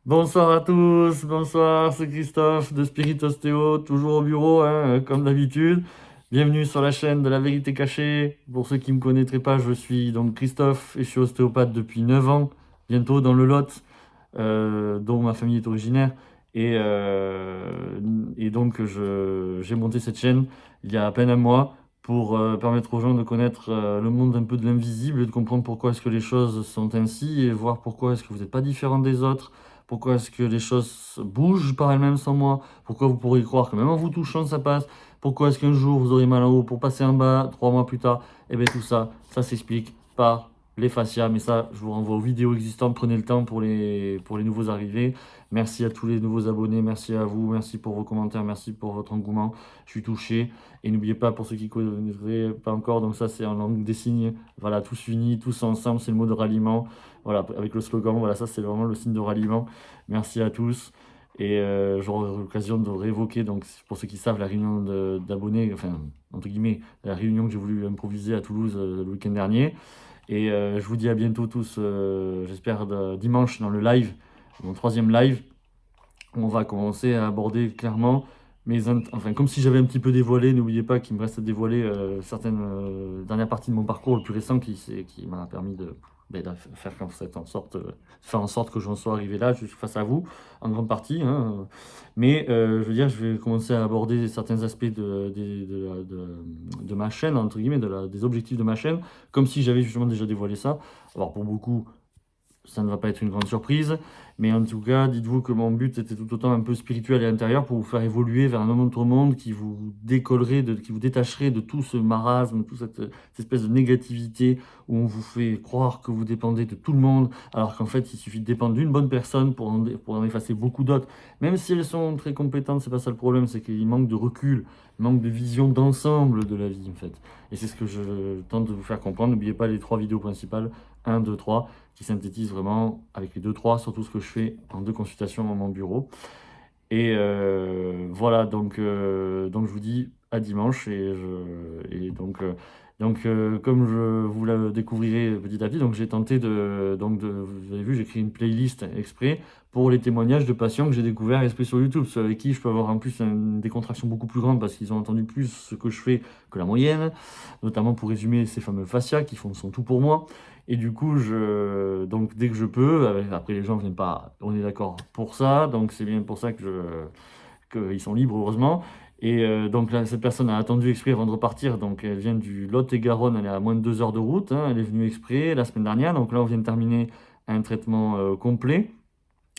Bonsoir à tous, bonsoir, c'est Christophe de Spirit Ostéo, toujours au bureau, hein, comme d'habitude. Bienvenue sur la chaîne de la vérité cachée. Pour ceux qui ne me connaîtraient pas, je suis donc Christophe et je suis ostéopathe depuis 9 ans, bientôt dans le Lot, dont ma famille est originaire. Et, euh, et donc j'ai monté cette chaîne il y a à peine un mois pour permettre aux gens de connaître le monde un peu de l'invisible et de comprendre pourquoi est-ce que les choses sont ainsi et voir pourquoi est-ce que vous n'êtes pas différent des autres. Pourquoi est-ce que les choses bougent par elles-mêmes sans moi? Pourquoi vous pourriez croire que même en vous touchant, ça passe? Pourquoi est-ce qu'un jour vous aurez mal en haut pour passer en bas 3 mois plus tard? Et bien tout ça, ça s'explique par les fascias. Mais ça, je vous renvoie aux vidéos existantes. Prenez le temps pour les nouveaux arrivés. Merci à tous les nouveaux abonnés. Merci à vous. Merci pour vos commentaires. Merci pour votre engouement. Je suis touché. Et n'oubliez pas, pour ceux qui ne connaîtraient pas encore, donc ça c'est en langue des signes. Voilà, tous unis, tous ensemble, c'est le mot de ralliement. Voilà, avec le slogan, voilà, ça c'est vraiment le signe de ralliement. Merci à tous. Et j'aurai l'occasion de réévoquer, donc pour ceux qui savent, la réunion d'abonnés, enfin, entre guillemets, la réunion que j'ai voulu improviser à Toulouse le week-end dernier. Et je vous dis à bientôt tous, j'espère dimanche dans le live, mon troisième live, où on va commencer à aborder clairement enfin, comme si j'avais un petit peu dévoilé, n'oubliez pas qu'il me reste à dévoiler certaines dernières parties de mon parcours le plus récent qui m'a permis de faire en sorte que j'en sois arrivé là, juste face à vous, en grande partie, hein. Mais je veux dire, je vais commencer à aborder certains aspects de ma chaîne, entre guillemets, des objectifs de ma chaîne, comme si j'avais justement déjà dévoilé ça. Alors pour beaucoup, ça ne va pas être une grande surprise, mais en tout cas, dites-vous que mon but était tout autant un peu spirituel et intérieur pour vous faire évoluer vers un autre monde qui vous décollerait, qui vous détacherait de tout ce marasme, toute cette espèce de négativité où on vous fait croire que vous dépendez de tout le monde, alors qu'en fait, il suffit de dépendre d'une bonne personne pour en effacer beaucoup d'autres. Même si elles sont très compétentes, c'est pas ça le problème, c'est qu'il manque de recul, il manque de vision d'ensemble de la vie, en fait. Et c'est ce que je tente de vous faire comprendre. N'oubliez pas les 3 vidéos principales, 1, 2, 3 qui synthétise vraiment avec les 2-3 sur tout ce que je fais en 2 consultations dans mon bureau. Et voilà, donc je vous dis à dimanche. Comme vous la découvrirez petit à petit, donc j'ai tenté vous avez vu, j'ai créé une playlist exprès pour les témoignages de patients que j'ai découverts exprès sur YouTube, ceux avec qui je peux avoir en plus une décontraction beaucoup plus grande parce qu'ils ont entendu plus ce que je fais que la moyenne, notamment pour résumer ces fameux fascias qui sont tout pour moi. Et du coup, donc dès que je peux, après les gens viennent pas, on est d'accord pour ça, donc c'est bien pour ça qu'ils sont libres, heureusement. Et donc là, cette personne a attendu exprès avant de repartir, donc elle vient du Lot-et-Garonne, elle est à moins de 2 heures de route, hein, elle est venue exprès la semaine dernière, donc là on vient de terminer un traitement complet.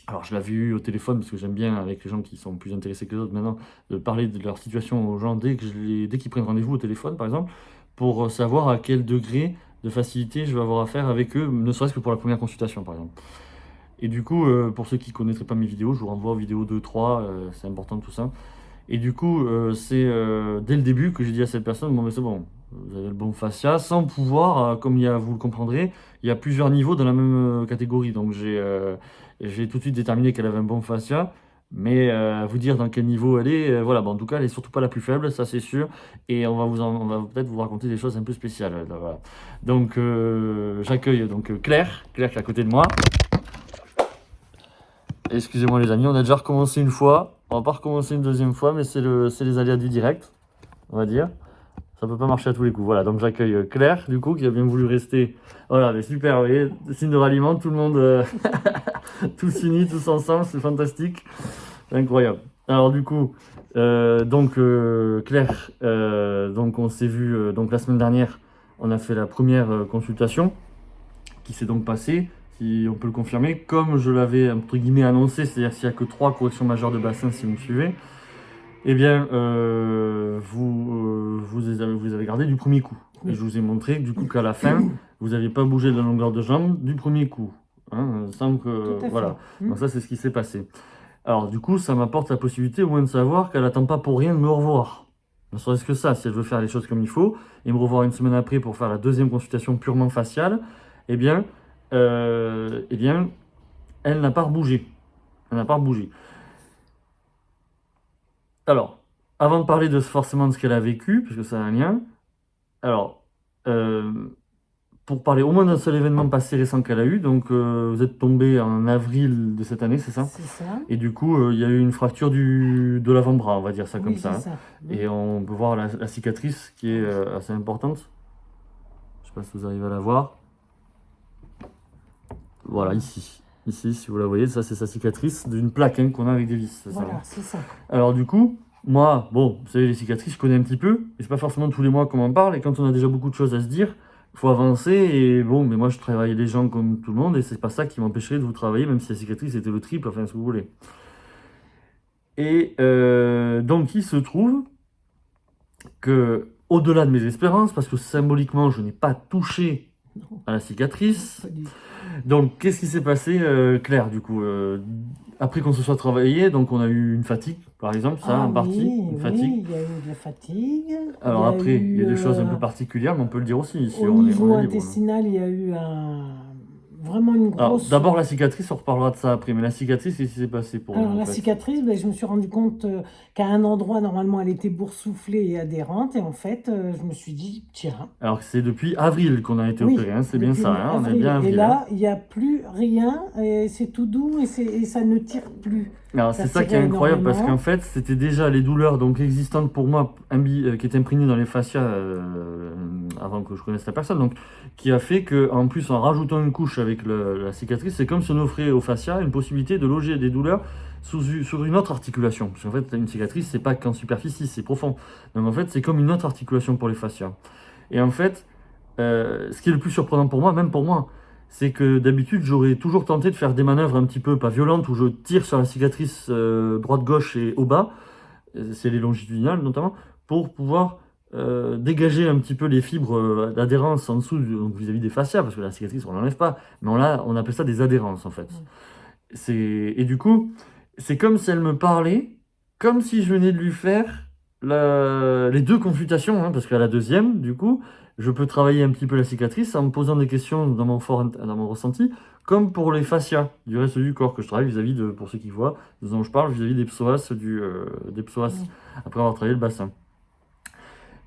Alors je l'avais eu au téléphone parce que j'aime bien avec les gens qui sont plus intéressés que les autres maintenant de parler de leur situation aux gens dès qu'ils prennent rendez-vous au téléphone par exemple pour savoir à quel degré de facilité je vais avoir affaire avec eux, ne serait-ce que pour la première consultation par exemple. Et du coup, pour ceux qui ne connaîtraient pas mes vidéos, je vous renvoie aux vidéos 2-3, c'est important tout ça. Et du coup, c'est dès le début que j'ai dit à cette personne, bon, mais c'est bon, vous avez le bon fascia, sans pouvoir, comme vous le comprendrez, il y a plusieurs niveaux dans la même catégorie. Donc j'ai tout de suite déterminé qu'elle avait un bon fascia, mais vous dire dans quel niveau elle est, voilà, bon, en tout cas, elle est surtout pas la plus faible, ça c'est sûr, et on va peut-être vous raconter des choses un peu spéciales. Là, voilà. Donc j'accueille Claire qui est à côté de moi. Excusez-moi les amis, on a déjà recommencé une fois. On va pas recommencer une deuxième fois, mais c'est les aléas du direct, on va dire. Ça peut pas marcher à tous les coups. Voilà, donc j'accueille Claire, du coup, qui a bien voulu rester. Voilà, mais super, vous voyez, signe de ralliement, tout le monde, tous unis, tous ensemble, c'est fantastique. C'est incroyable. Alors du coup, Claire, donc on s'est vu donc la semaine dernière, on a fait la première consultation qui s'est donc passé, si on peut le confirmer, comme je l'avais entre guillemets annoncé, c'est-à-dire s'il n'y a que 3 corrections majeures de bassin, si vous me suivez, eh bien, vous avez gardé du premier coup. Et je vous ai montré du coup qu'à la fin, vous n'avez pas bougé de la longueur de jambe du premier coup. Hein, sans que, Tout à voilà. fait. Donc ça, c'est ce qui s'est passé. Alors du coup, ça m'apporte la possibilité au moins de savoir qu'elle n'attend pas pour rien de me revoir. Ne serait-ce que ça, si elle veut faire les choses comme il faut, et me revoir une semaine après pour faire la deuxième consultation purement faciale, eh bien, eh bien elle n'a pas bougé. Elle n'a pas bougé. Alors, avant de parler forcément de ce qu'elle a vécu, parce que ça a un lien, alors, euh, pour parler au moins d'un seul événement passé récent qu'elle a eu. Donc, vous êtes tombé en avril de cette année, c'est ça? C'est ça. Et du coup, il y a eu une fracture de l'avant-bras, on va dire ça comme Oui, ça, c'est hein. ça. Et on peut voir la cicatrice qui est assez importante. Je sais pas si vous arrivez à la voir. Voilà, ici. Ici, si vous la voyez, ça c'est sa cicatrice d'une plaque hein, qu'on a avec des vis. C'est ça, hein. Voilà, c'est ça. Alors du coup, moi, bon, vous savez, les cicatrices, je connais un petit peu. Et c'est pas forcément tous les mois qu'on m'en parle. Et quand on a déjà beaucoup de choses à se dire, il faut avancer. Et bon, mais moi, je travaille les gens comme tout le monde. Et c'est pas ça qui m'empêcherait de vous travailler, même si la cicatrice était le triple, enfin, ce que vous voulez. Et donc, il se trouve que, au-delà de mes espérances, parce que symboliquement, je n'ai pas touché Non, à la cicatrice. pas du tout. Donc, qu'est-ce qui s'est passé, Claire, du coup après qu'on se soit travaillé, donc on a eu une fatigue, par exemple, ça, en partie, Oui, une fatigue. oui, il y a eu de la fatigue. Alors Il y a après, il y a des eu, choses un peu particulières, mais on peut le dire aussi, ici, au on est niveau libre, hein. intestinal, il y a eu vraiment une Alors, grosse. d'abord la cicatrice, on reparlera de ça après, mais la cicatrice, qu'est-ce qui s'est passé pour Alors, vous, en la fait? cicatrice, ben, je me suis rendu compte qu'à un endroit, normalement, elle était boursouflée et adhérente. Et en fait, je me suis dit, tiens, Alors que c'est depuis avril qu'on a été oui, opéré, hein, c'est bien depuis ça, hein, on est avril. bien Et avril, hein. là, il n'y a plus rien. Et c'est tout doux et ça ne tire plus. Alors Ça c'est ça qui est tirait incroyable parce énormément. qu'en fait c'était déjà les douleurs donc existantes pour moi qui étaient imprégnées dans les fascias avant que je connaisse la personne, donc qui a fait que en plus en rajoutant une couche avec la cicatrice, c'est comme si on offrait au fascia une possibilité de loger des douleurs sur une autre articulation. Parce qu'en fait une cicatrice c'est pas qu'en superficie, c'est profond. Donc en fait c'est comme une autre articulation pour les fascias. Et en fait ce qui est le plus surprenant pour moi, même pour moi, c'est que d'habitude j'aurais toujours tenté de faire des manœuvres un petit peu pas violentes où je tire sur la cicatrice droite-gauche et au bas, si elle est longitudinale notamment, pour pouvoir dégager un petit peu les fibres d'adhérence en dessous donc vis-à-vis des fascias, parce que la cicatrice on l'enlève pas, mais on appelle ça des adhérences en fait. Et du coup, c'est comme si elle me parlait, comme si je venais de lui faire les deux consultations, hein, parce qu'à la deuxième, du coup, je peux travailler un petit peu la cicatrice en me posant des questions dans dans mon ressenti, comme pour les fascias du reste du corps que je travaille vis-à-vis de, pour ceux qui voient, dont je parle, vis-à-vis des psoas, des psoas, après avoir travaillé le bassin.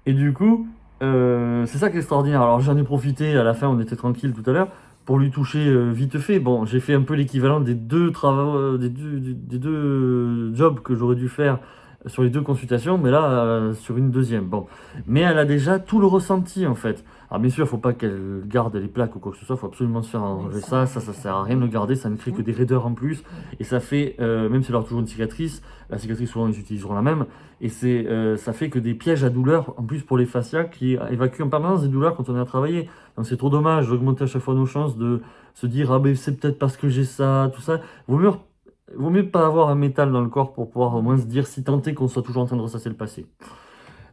Et du coup, c'est ça qui est extraordinaire. Alors j'en ai profité, à la fin on était tranquille tout à l'heure, pour lui toucher vite fait. Bon, j'ai fait un peu l'équivalent des deux travaux, des deux jobs que j'aurais dû faire sur les deux consultations, mais là, sur une deuxième. Bon, mais elle a déjà tout le ressenti en fait. Alors bien sûr, il ne faut pas qu'elle garde les plaques ou quoi que ce soit, il faut absolument se faire enlever ça sert à rien de le garder, ça ne crée que des raideurs en plus. Et ça fait, même si elle a toujours une cicatrice, la cicatrice souvent ils utiliseront la même, et ça fait que des pièges à douleur, en plus pour les fascias, qui évacuent en permanence des douleurs quand on est à travailler. Donc c'est trop dommage d'augmenter à chaque fois nos chances de se dire, ah ben c'est peut-être parce que j'ai ça, tout ça. Vaut mieux pas avoir un métal dans le corps pour pouvoir au moins se dire, si tant est qu'on soit toujours en train de ressasser le passé.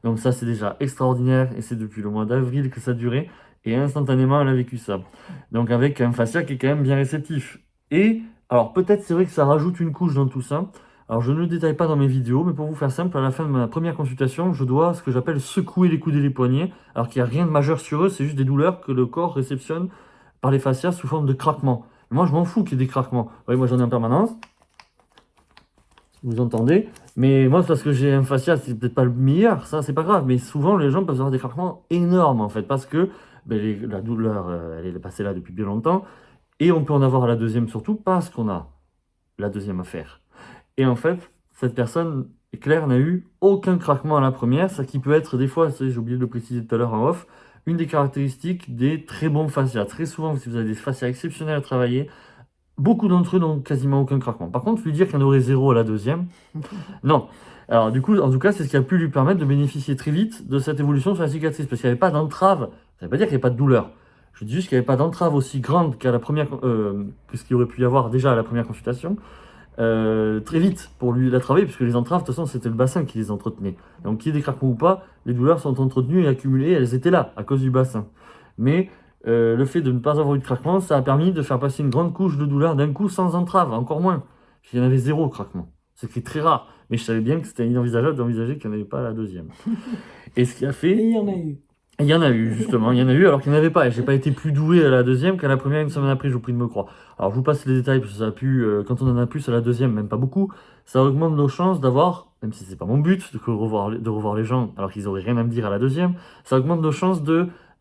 Donc ça c'est déjà extraordinaire, et c'est depuis le mois d'avril que ça durait, et instantanément elle a vécu ça. Donc avec un fascia qui est quand même bien réceptif. Et, alors peut-être c'est vrai que ça rajoute une couche dans tout ça. Alors je ne le détaille pas dans mes vidéos, mais pour vous faire simple, à la fin de ma première consultation, je dois ce que j'appelle secouer les coudes et les poignets, alors qu'il n'y a rien de majeur sur eux, c'est juste des douleurs que le corps réceptionne par les fascias sous forme de craquements. Moi je m'en fous qu'il y ait des craquements. Vous voyez, moi j'en ai en permanence, vous entendez, mais moi c'est parce que j'ai un fascia, c'est peut-être pas le meilleur, ça c'est pas grave, mais souvent les gens peuvent avoir des craquements énormes en fait, parce que ben, la douleur elle est passée là depuis bien longtemps, et on peut en avoir à la deuxième surtout parce qu'on a la deuxième affaire. Et en fait, cette personne, Claire, n'a eu aucun craquement à la première, ça qui peut être des fois, j'ai oublié de le préciser tout à l'heure en off, une des caractéristiques des très bons fascias. Très souvent, si vous avez des fascias exceptionnels à travailler, beaucoup d'entre eux n'ont quasiment aucun craquement. Par contre, lui dire qu'il y en aurait zéro à la deuxième, non. Alors du coup, en tout cas, c'est ce qui a pu lui permettre de bénéficier très vite de cette évolution sur la cicatrice, parce qu'il n'y avait pas d'entrave. Ça ne veut pas dire qu'il n'y avait pas de douleur. Je dis juste qu'il n'y avait pas d'entrave aussi grande qu'à la première, que ce qu'il aurait pu y avoir déjà à la première consultation. Très vite pour lui la travailler, puisque les entraves, de toute façon, c'était le bassin qui les entretenait. Donc, qu'il y ait des craquements ou pas, les douleurs sont entretenues et accumulées, elles étaient là, à cause du bassin. Mais le fait de ne pas avoir eu de craquement, ça a permis de faire passer une grande couche de douleur d'un coup sans entrave, encore moins. Il y en avait zéro craquement. Ce qui est très rare. Mais je savais bien que c'était inenvisageable d'envisager qu'il n'y en avait pas à la deuxième. Et ce qui a fait... Et il y en a eu. Il y en a eu, justement, il y en a eu alors qu'il n'y en avait pas. Et j'ai pas été plus doué à la deuxième qu'à la première une semaine après, je vous prie de me croire. Alors je vous passe les détails parce que ça a pu, quand on en a plus à la deuxième, même pas beaucoup, ça augmente nos chances d'avoir, même si c'est pas mon but de revoir les gens alors qu'ils auraient rien à me dire à la deuxième, ça augmente nos chances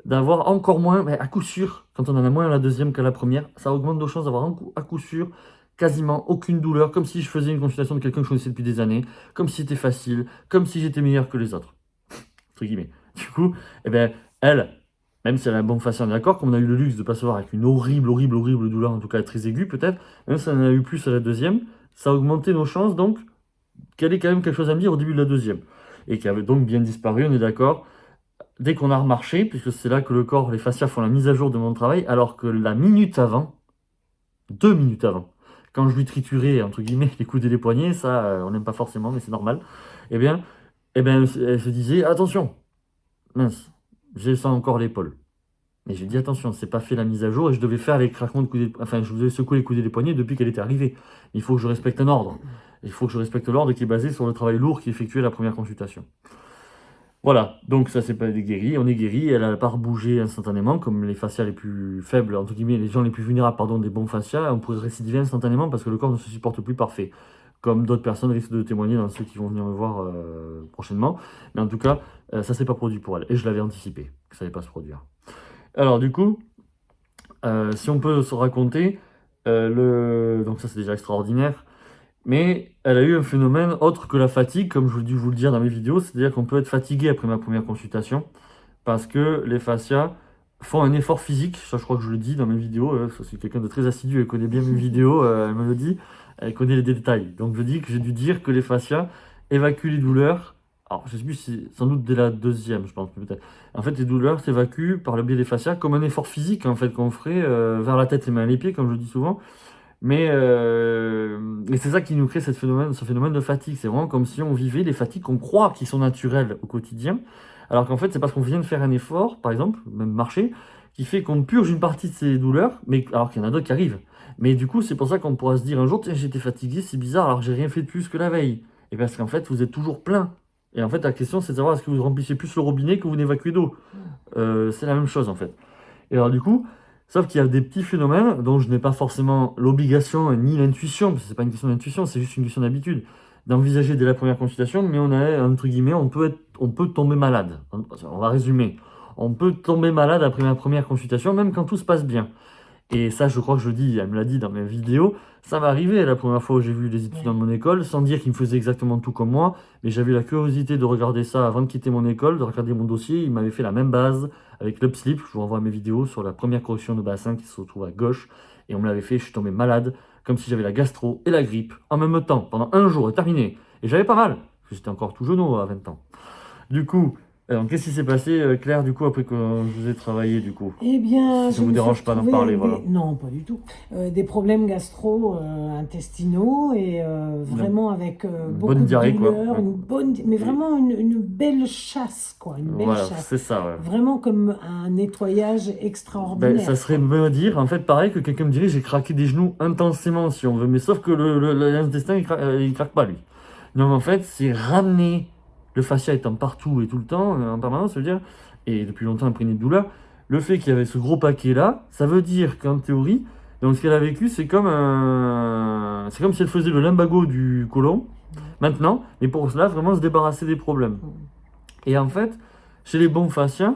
d'avoir encore moins, mais à coup sûr, quand on en a moins à la deuxième qu'à la première, ça augmente nos chances d'avoir à coup sûr quasiment aucune douleur, comme si je faisais une consultation de quelqu'un que je connaissais depuis des années, comme si c'était facile, comme si j'étais meilleur que les autres. Entre guillemets. Du coup, eh ben, elle, même si elle a un bon fascia, on est d'accord, comme on a eu le luxe de ne pas se voir avec une horrible douleur, en tout cas très aiguë peut-être, même si on en a eu plus à la deuxième, ça a augmenté nos chances donc qu'elle ait quand même quelque chose à me dire au début de la deuxième. Et qui avait donc bien disparu, on est d'accord, dès qu'on a remarché, puisque c'est là que le corps, les fascias font la mise à jour de mon travail, alors que la minute avant, 2 minutes avant, quand je lui triturais, entre guillemets, les coudes et les poignets, ça, on n'aime pas forcément, mais c'est normal, eh bien, elle se disait, attention, mince, j'ai ça encore l'épaule. Mais j'ai dit, attention, c'est pas fait la mise à jour, et je devais faire les craquements de coudes et... Enfin, je devais secouer les coudes et les poignets depuis qu'elle était arrivée. Il faut que je respecte un ordre. Il faut que je respecte l'ordre qui est basé sur le travail lourd qui est effectué à la première consultation. Voilà, donc ça c'est pas guéri, on est guéri, elle n'a pas rebougé instantanément, comme les fascias les plus faibles, entre guillemets, les gens les plus vulnérables, pardon, des bons fascias, on pourrait récidiver instantanément parce que le corps ne se supporte plus parfait, comme d'autres personnes risquent de témoigner dans ceux qui vont venir me voir prochainement, mais en tout cas, ça s'est pas produit pour elle, et je l'avais anticipé, que ça allait pas se produire. Alors du coup, si on peut se raconter, donc ça c'est déjà extraordinaire, mais elle a eu un phénomène autre que la fatigue, comme je dû vous le dire dans mes vidéos, c'est-à-dire qu'on peut être fatigué après ma première consultation, parce que les fascias font un effort physique, ça je crois que je le dis dans mes vidéos, ça, c'est quelqu'un de très assidu, elle connaît bien mes vidéos, elle me le dit, elle connaît les détails. Donc je dis que j'ai dû dire que les fascias évacuent les douleurs, alors je sais plus si c'est sans doute dès la deuxième, je pense peut-être. En fait les douleurs s'évacuent par le biais des fascias comme un effort physique en fait qu'on ferait vers la tête, les mains et les pieds, comme je dis souvent. Mais et c'est ça qui nous crée ce phénomène de fatigue. C'est vraiment comme si on vivait des fatigues qu'on croit qui sont naturelles au quotidien, alors qu'en fait c'est parce qu'on vient de faire un effort, par exemple, même marcher, qui fait qu'on purge une partie de ces douleurs, mais alors qu'il y en a d'autres qui arrivent. Mais du coup, c'est pour ça qu'on pourra se dire un jour, tiens, j'étais fatigué, c'est bizarre, alors que j'ai rien fait de plus que la veille. Et parce qu'en fait, vous êtes toujours plein. Et en fait, la question, c'est de savoir est-ce que vous remplissez plus le robinet que vous n'évacuez d'eau. C'est la même chose en fait. Et alors du coup, sauf qu'il y a des petits phénomènes dont je n'ai pas forcément l'obligation ni l'intuition, parce que c'est pas une question d'intuition, c'est juste une question d'habitude, d'envisager dès la première consultation, mais on a, entre guillemets, on peut tomber malade. On va résumer. On peut tomber malade après ma première consultation, même quand tout se passe bien. Et ça, je crois que je le dis, elle me l'a dit dans mes vidéos, ça m'est arrivé la première fois où j'ai vu les étudiants de mon école, sans dire qu'ils me faisaient exactement tout comme moi, mais j'avais la curiosité de regarder ça avant de quitter mon école, de regarder mon dossier, ils m'avaient fait la même base avec l'upslip, je vous renvoie mes vidéos sur la première correction de bassin qui se trouve à gauche, et on me l'avait fait, je suis tombé malade, comme si j'avais la gastro et la grippe en même temps, pendant un jour, et terminé. Et j'avais pas mal, parce que j'étais encore tout jeune à 20 ans. Du coup, qu'est-ce qui s'est passé, Claire, du coup, après que je vous ai travaillé, du coup? Eh bien, Si ça vous dérange pas d'en parler, voilà. Non, pas du tout. Des problèmes gastro-intestinaux et vraiment avec beaucoup bonne de diarrhée, quoi. douleur, Ouais. mais vraiment une belle chasse, quoi, une belle Voilà, chasse. c'est ça, ouais. Vraiment comme un nettoyage Ben, extraordinaire. ça serait me dire, en fait, pareil que quelqu'un me dirait, j'ai craqué des genoux intensément, si on veut, mais sauf que l'intestin, il craque pas, lui. Donc, en fait, c'est ramener, le fascia étant partout et tout le temps, en permanence, ça veut dire, et depuis longtemps imprégné de douleur, le fait qu'il y avait ce gros paquet-là, ça veut dire qu'en théorie, donc ce qu'elle a vécu, c'est comme si elle faisait le lumbago du côlon, maintenant, mais pour cela, vraiment se débarrasser des problèmes. Et en fait, chez les bons fascias,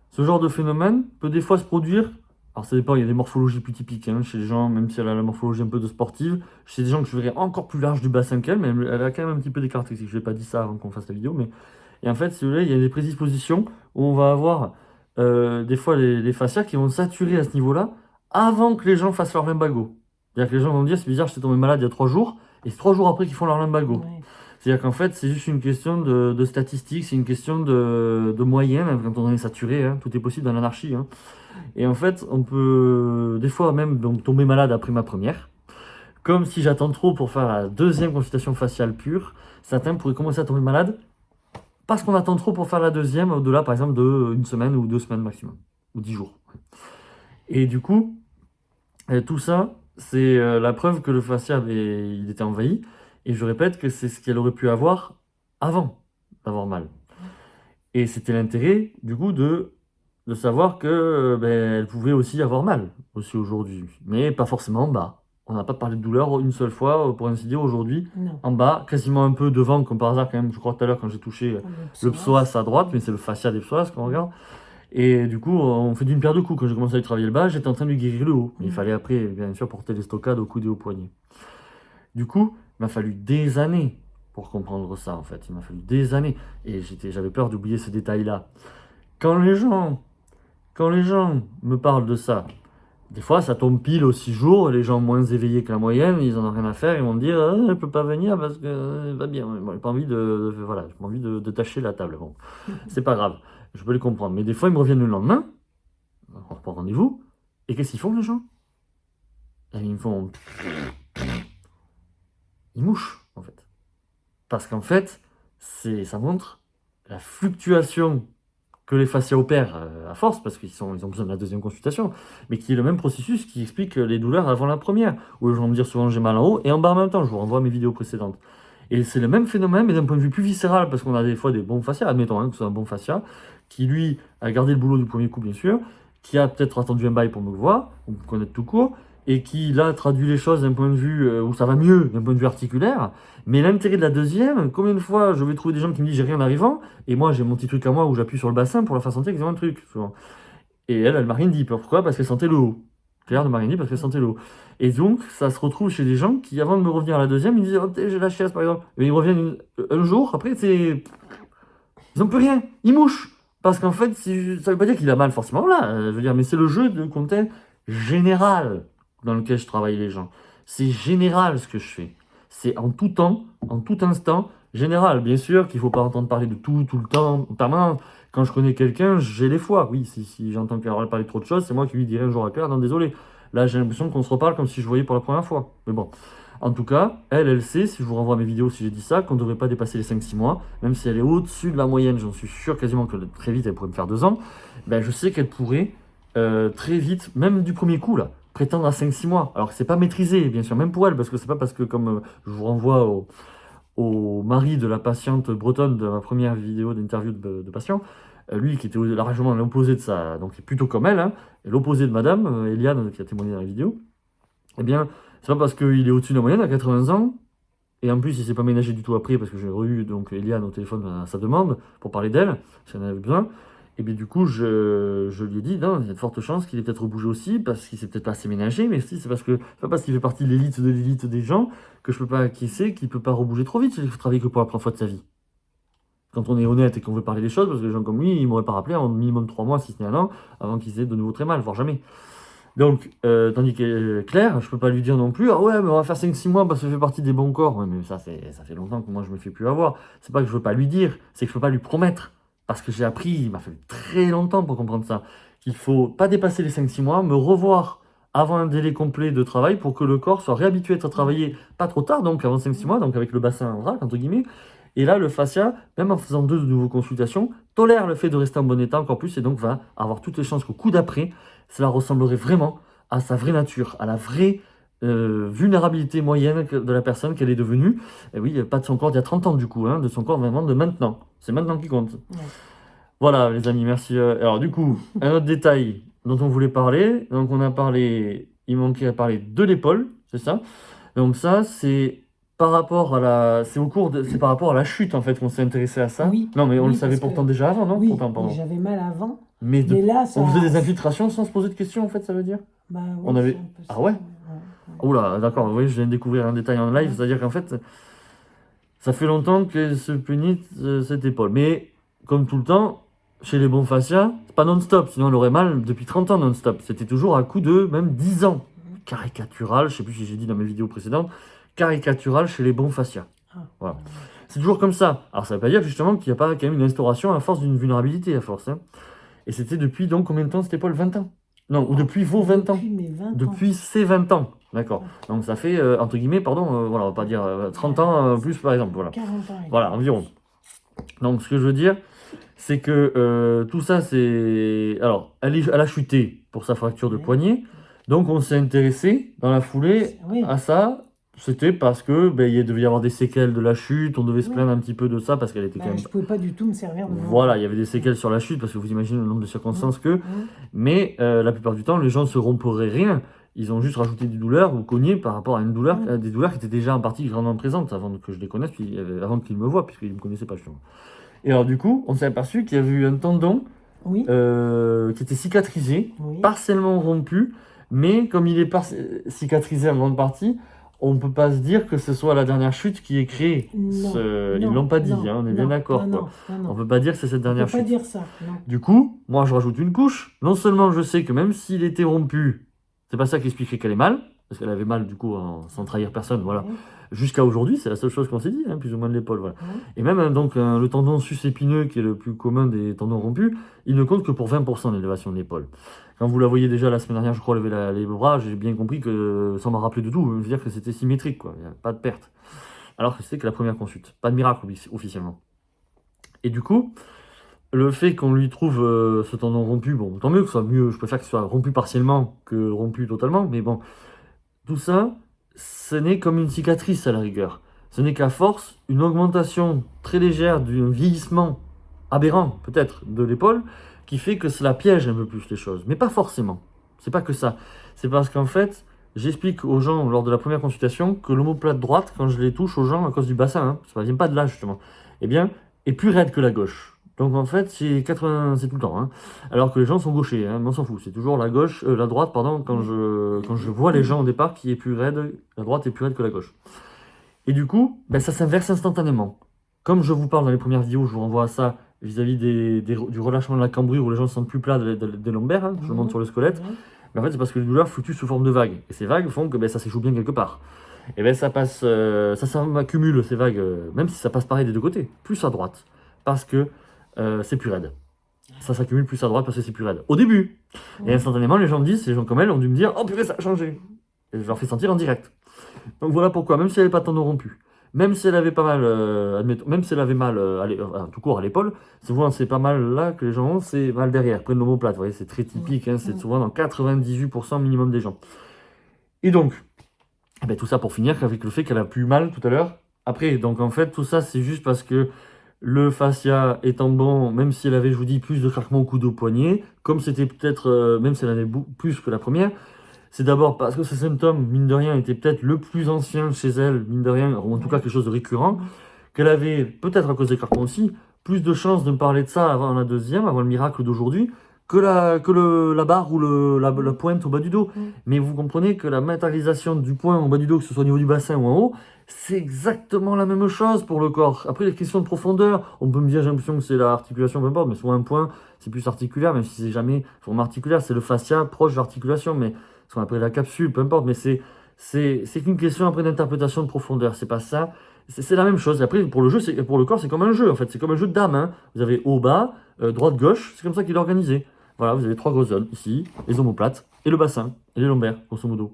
ce genre de phénomène peut des fois se produire. Alors ça dépend, il y a des morphologies plus typiques chez les gens, même si elle a la morphologie un peu de sportive. Chez des gens que je verrais encore plus large du bassin qu'elle, mais elle a quand même un petit peu des caractéristiques. Je ne l'ai pas dit ça avant qu'on fasse la vidéo, mais... Et en fait, si vous voulez, il y a des prédispositions où on va avoir des fois les fascias qui vont saturer à ce niveau-là avant que les gens fassent leur lumbago. C'est-à-dire que les gens vont dire, c'est bizarre, j'étais tombé malade il y a 3 jours, et c'est 3 jours après qu'ils font leur lumbago. Ouais. C'est-à-dire qu'en fait, c'est juste une question de statistiques, c'est une question de moyens, même quand on est saturé, tout est possible dans l'anarchie. Et en fait, on peut des fois même donc, tomber malade après ma première. Comme si j'attends trop pour faire la deuxième consultation faciale pure, certains pourraient commencer à tomber malade parce qu'on attend trop pour faire la deuxième, au-delà par exemple de 1 semaine ou 2 semaines maximum, ou 10 jours. Et du coup, tout ça, c'est la preuve que le fascia il était envahi. Et je répète que c'est ce qu'elle aurait pu avoir avant d'avoir mal. Et c'était l'intérêt, du coup, de savoir que elle pouvait aussi avoir mal, aussi aujourd'hui. Mais pas forcément en bas. On n'a pas parlé de douleur une seule fois, pour ainsi dire, aujourd'hui. Non. En bas, quasiment un peu devant, comme par hasard, quand même, je crois tout à l'heure, quand j'ai touché le psoas à droite, mais c'est le fascia des psoas qu'on regarde. Et du coup, on fait d'une pierre deux coups. Quand j'ai commencé à travailler le bas, j'étais en train de lui guérir le haut. Il fallait après, bien sûr, porter les stockades au coude et au poignet. Du coup, il m'a fallu des années pour comprendre ça, en fait. Il m'a fallu des années. Et j'avais peur d'oublier ce détail-là. Quand les gens, quand les gens me parlent de ça, des fois, ça tombe pile aux 6 jours. Les gens moins éveillés que la moyenne, ils en ont rien à faire. Ils vont me dire, elle ne peut pas venir parce que va bien. Moi, j'ai pas envie voilà, j'ai pas envie de tâcher la table. Bon, c'est pas grave. Je peux les comprendre. Mais des fois, ils me reviennent le lendemain. On reprend rendez-vous. Et qu'est-ce qu'ils font, les gens? Et ils me font. Ils mouchent, en fait. Parce qu'en fait, ça montre la fluctuation que les fascias opèrent à force, parce qu'ils ont besoin de la deuxième consultation, mais qui est le même processus qui explique les douleurs avant la première, où les gens vont me dire souvent j'ai mal en haut et en bas en même temps. Je vous renvoie à mes vidéos précédentes. Et c'est le même phénomène, mais d'un point de vue plus viscéral, parce qu'on a des fois des bons fascias, admettons que ce soit un bon fascia, qui lui a gardé le boulot du premier coup, bien sûr, qui a peut-être attendu un bail pour me voir, ou me connaître tout court, et qui là traduit les choses d'un point de vue où ça va mieux, d'un point de vue articulaire. Mais l'intérêt de la deuxième, combien de fois je vais trouver des gens qui me disent j'ai rien en arrivant, et moi j'ai mon petit truc à moi où j'appuie sur le bassin pour leur faire sentir qu'ils ont un truc, souvent. Et elle m'a rien dit. Pourquoi? Parce qu'elle sentait le haut. Claire ne m'a rien dit parce qu'elle sentait le haut. Et donc, ça se retrouve chez des gens qui, avant de me revenir à la deuxième, ils disent oh, j'ai la chiasse par exemple. Et ils reviennent un jour, après, ils n'ont plus rien. Ils mouchent. Parce qu'en fait, ça ne veut pas dire qu'il a mal forcément là. Je veux dire, mais c'est le jeu de contexte général dans lequel je travaille les gens. C'est général ce que je fais. C'est en tout temps, en tout instant, général. Bien sûr qu'il ne faut pas entendre parler de tout le temps, en permanence. Quand je connais quelqu'un, j'ai les fois. Oui, si j'entends Carole parler trop de choses, c'est moi qui lui dirai un jour à Claire, non, désolé. Là, j'ai l'impression qu'on se reparle comme si je voyais pour la première fois. Mais bon. En tout cas, elle sait, si je vous renvoie à mes vidéos, si j'ai dit ça, qu'on ne devrait pas dépasser les 5-6 mois, même si elle est au-dessus de la moyenne, j'en suis sûr quasiment que très vite, elle pourrait me faire 2 ans, ben, je sais qu'elle pourrait très vite, même du premier coup, là, prétendre à 5-6 mois. Alors que c'est pas maîtrisé, bien sûr, même pour elle, parce que c'est pas parce que, comme je vous renvoie au mari de la patiente bretonne de ma première vidéo d'interview de patient, lui qui était largement l'opposé de ça, donc plutôt comme elle, hein, et l'opposé de madame, Eliane, qui a témoigné dans la vidéo, eh bien, c'est pas parce qu'il est au-dessus de la moyenne à 80 ans, et en plus il s'est pas ménagé du tout après, parce que j'ai eu donc Eliane au téléphone à sa demande, pour parler d'elle, si elle en avait besoin, et bien du coup je lui ai dit, non, il y a de fortes chances qu'il ait peut-être bougé aussi, parce qu'il s'est peut-être pas assez ménagé, mais aussi c'est parce que, c'est pas parce qu'il fait partie de l'élite des gens, que je peux pas acquiescer, qu'il peut pas rebouger trop vite, il faut travailler que pour la première fois de sa vie. Quand on est honnête et qu'on veut parler des choses, parce que les gens comme lui, ils m'auraient pas rappelé en minimum 3 mois, si ce n'est un an, avant qu'ils aient de nouveau très mal, voire jamais. Donc, tandis que Claire, je peux pas lui dire non plus, ah ouais, mais on va faire 5-6 mois parce que ça fait partie des bons corps. Ouais, mais ça fait longtemps que moi je me fais plus avoir. C'est pas que je veux pas lui dire, c'est que je peux pas lui promettre. Parce que j'ai appris, il m'a fallu très longtemps pour comprendre ça, qu'il faut pas dépasser les 5-6 mois, me revoir avant un délai complet de travail pour que le corps soit réhabitué à travailler pas trop tard, donc avant 5-6 mois, donc avec le bassin en vrac, entre guillemets. Et là, le fascia, même en faisant 2 nouveaux consultations, tolère le fait de rester en bon état encore plus et donc va avoir toutes les chances qu'au coup d'après, cela ressemblerait vraiment à sa vraie nature, à la vraie vulnérabilité moyenne de la personne qu'elle est devenue. Et oui, pas de son corps d'il y a 30 ans du coup, hein, de son corps vraiment de maintenant. C'est maintenant qui compte. Ouais. Voilà les amis, merci. Alors du coup, un autre détail dont on voulait parler. Donc on a parlé, il manquait à parler de l'épaule, c'est ça. Donc ça, c'est par rapport à c'est par rapport à la chute en fait qu'on s'est intéressé à ça. Oui, Non mais on oui, le savait parce que- pourtant déjà avant, non? Oui, Pourtant, pardon. j'avais mal avant, Mais mais là, ça... on faisait des infiltrations sans se poser de questions en fait, ça veut dire? Bah, oui, on avait- c'est un peu Ah ça, ouais? ouais. Oula, d'accord, oui, je viens de découvrir un détail en live, Ouais. c'est-à-dire qu'en fait, ça fait longtemps qu'elle se punit cette épaule. Mais, comme tout le temps, chez les bons fascias, c'est pas non-stop, sinon elle aurait mal depuis 30 ans non-stop. C'était toujours à coup de même 10 ans. Caricatural, je sais plus si j'ai dit dans mes vidéos précédentes, caricatural chez les bons fascias. Ah. Voilà. C'est toujours comme ça. Alors ça veut pas dire justement qu'il n'y a pas quand même une instauration à force d'une vulnérabilité, à force. Hein. Et c'était depuis donc combien de temps cette épaule? 20 ans? Non, ou depuis vos 20 ans? Depuis mes 20 ans. Depuis ces 20 ans. D'accord. Donc ça fait, entre guillemets, pardon, voilà, on va pas dire 30 ans plus par exemple. Voilà. 40 ans. Voilà, environ. Donc ce que je veux dire, c'est que tout ça, c'est... Alors, elle a chuté pour sa fracture de Ouais. poignet. Donc on s'est intéressé dans la foulée Oui. à ça. C'était parce que il devait y avoir des séquelles de la chute. On devait se Oui. plaindre un petit peu de ça parce qu'elle était Bah, quand même... je pouvais pas du tout me servir de mon- Voilà, il y avait des séquelles sur la chute parce que vous imaginez le nombre de circonstances que... Mmh. Mais la plupart du temps, les gens ne se romperaient rien. Ils ont juste rajouté des douleurs ou cogné par rapport à une douleur, Mm. à des douleurs qui étaient déjà en partie grandement présentes avant que je les connaisse, puis avant qu'ils me voient, puisqu'ils ne me connaissaient pas justement. Et alors du coup, on s'est aperçu qu'il y avait eu un tendon Oui, qui était cicatrisé, oui. partiellement rompu, mais comme il est cicatrisé en grande partie, on ne peut pas se dire que ce soit la dernière chute qui ait créé Non, Ils l'ont non, pas dit, non, hein, on est bien non, d'accord, non, quoi. non, non, On non. peut pas dire que c'est cette On peut dernière pas chute. dire ça, non. Du coup, moi je rajoute une couche. Non seulement je sais que même s'il était rompu, c'est pas ça qui expliquerait qu'elle est mal, parce qu'elle avait mal du coup sans trahir personne, voilà. Ouais, Jusqu'à aujourd'hui, c'est la seule chose qu'on s'est dit, hein, plus ou moins de l'épaule, voilà. ouais. Et même donc le tendon sus-épineux, qui est le plus commun des tendons rompus, il ne compte que pour 20% de l'élévation de l'épaule. Quand vous la voyez déjà la semaine dernière, je crois, lever les bras, j'ai bien compris que, sans m'en rappeler de tout, je veux dire que c'était symétrique, quoi. Il n'y a pas de perte. Alors que c'était que la première consulte. Pas de miracle officiellement. Et du coup, le fait qu'on lui trouve ce tendon rompu, bon, tant mieux que ce soit mieux, je préfère qu'il soit rompu partiellement que rompu totalement, mais bon, tout ça, ce n'est comme une cicatrice à la rigueur. Ce n'est qu'à force, une augmentation très légère d'un vieillissement aberrant, peut-être, de l'épaule, qui fait que cela piège un peu plus les choses. Mais pas forcément. C'est pas que ça. C'est parce qu'en fait, j'explique aux gens lors de la première consultation que l'omoplate droite, quand je les touche aux gens à cause du bassin, hein, ça ne vient pas de là justement, eh bien, est plus raide que la gauche. Donc en fait, c'est 80, c'est tout le temps. Hein. Alors que les gens sont gauchers, hein, mais on s'en fout. C'est toujours la gauche, la droite, pardon, quand je vois les gens au départ qui est plus raide, la droite est plus raide que la gauche. Et du coup, ben, ça s'inverse instantanément. Comme je vous parle dans les premières vidéos, je vous renvoie à ça vis-à-vis du relâchement de la cambrure où les gens sont plus plats des lombaires, hein, je monte sur le squelette. Ouais. Mais en fait, c'est parce que les douleurs fluctuent sous forme de vagues. Et ces vagues font que ben, ça s'échoue bien quelque part. Et ben ça passe, ça s'accumule ces vagues, même si ça passe pareil des deux côtés, plus à droite, parce que c'est plus raide. Ça s'accumule plus à droite parce que c'est plus raide. Au début. Et Ouais. instantanément, les gens me disent, les gens comme elle ont dû me dire, oh purée, ça a changé. Et je leur fais sentir en direct. Donc voilà pourquoi, même si elle n'avait pas de tendon rompu, même si elle avait pas mal, admettons, même si elle avait mal tout court à l'épaule, souvent c'est pas mal là que les gens ont, c'est mal derrière, près de l'omoplate. Vous voyez, c'est très typique, hein, c'est souvent dans 98% minimum des gens. Et donc, eh ben, tout ça pour finir avec le fait qu'elle a plus mal tout à l'heure. Après, donc en fait, tout ça c'est juste parce que le fascia étant bon, même si elle avait, je vous dis, plus de craquements au coude au poignet, comme c'était peut-être, même si elle en avait plus que la première, c'est d'abord parce que ce symptôme, mine de rien, était peut-être le plus ancien chez elle, mine de rien, ou en tout cas quelque chose de récurrent, qu'elle avait, peut-être à cause des cartons aussi, plus de chances de me parler de ça avant la deuxième, avant le miracle d'aujourd'hui, que la barre ou la pointe au bas du dos. Mais vous comprenez que la matérialisation du point au bas du dos, que ce soit au niveau du bassin ou en haut, c'est exactement la même chose pour le corps. Après, les questions de profondeur, on peut me dire, j'ai l'impression que c'est l'articulation, peu importe, mais souvent un point, c'est plus articulaire, même si c'est jamais forme articulaire, c'est le fascia proche de l'articulation, mais ce qu'on appelle la capsule, peu importe, mais c'est qu'une question après d'interprétation de profondeur, c'est pas ça. C'est la même chose. Après, pour le jeu, pour le corps, c'est comme un jeu, en fait. C'est comme un jeu de dames. Hein. Vous avez haut, bas, droite, gauche. C'est comme ça qu'il est organisé. Voilà, vous avez trois grosses zones ici, les omoplates, et le bassin, et les lombaires, grosso modo.